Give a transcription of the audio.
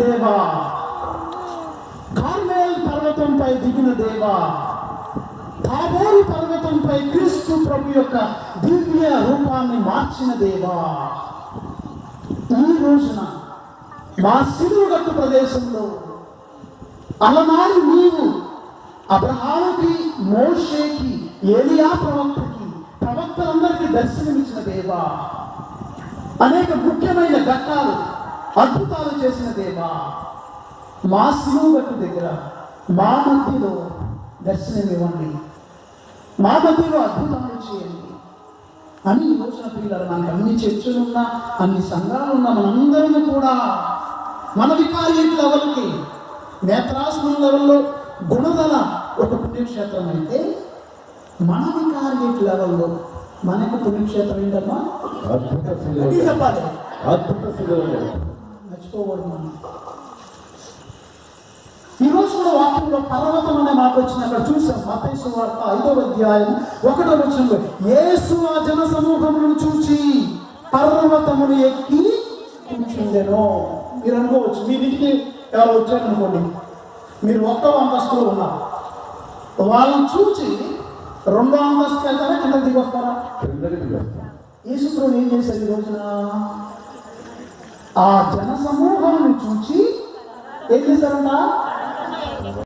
దేవా, కార్మెల్ పర్వతంపై దిగిన దేవా, తాబోరు పర్వతంపై క్రీస్తు ప్రభు యొక్క దివ్య రూపాన్ని మార్చిన దేవా, ఈ రోజున మా సిలువగట్టు ప్రదేశంలో అలనాడు నీవు అబ్రహాముకి, మోషేకి, ఏలియా ప్రవక్తలందరికీ దర్శనమిచ్చిన దేవా, అనేక ముఖ్యమైన ఘట్టాలు, అద్భుతాలు చేసిన దేవా, మా సిలువగట్టు దగ్గర మా మధ్యలో దర్శనం ఇవ్వండి, మా మధ్యలో అద్భుతాలు చేయండి అని ఈ రోజున పిల్లలు మనకు అన్ని చర్చలున్నా, అన్ని సంఘాలున్నా, మనందరం కూడా మన వికారియట్ లెవెల్కి, నేత్రాసనం లెవెల్లో గుణదల ఒక పుణ్యక్షేత్రం అయితే, మన వికారియట్ లెవెల్లో మనకు పుణ్యక్షేత్రం ఏంటమ్మా? చెప్పాలి, మర్చిపోకూడదు. మనం ఈరోజు కూడా వాక్యంలో పర్వతం అనే మాట వచ్చింది, అక్కడ చూసాం. మత్తయి సువార్త 5వ అధ్యాయం 1వ వచనంలో యేసు ఆ జన సమూహములను చూచి పర్వతమును ఎక్కి కూర్చుండెను. మీరు అనుకోవచ్చు, మీ ఇంటికి ఎవరు వచ్చారనుకోండి, మీరు 1వ అంతస్తులో ఉన్నారు, వాళ్ళని చూచి 2వ అంతస్తుకి వెళ్తారా, కింద దిగి వస్తారా? యేసు ప్రభు ఏం చేశారు ఈ రోజున? ఆ జన సమూహాన్ని చూచి ఏం చేశారంట?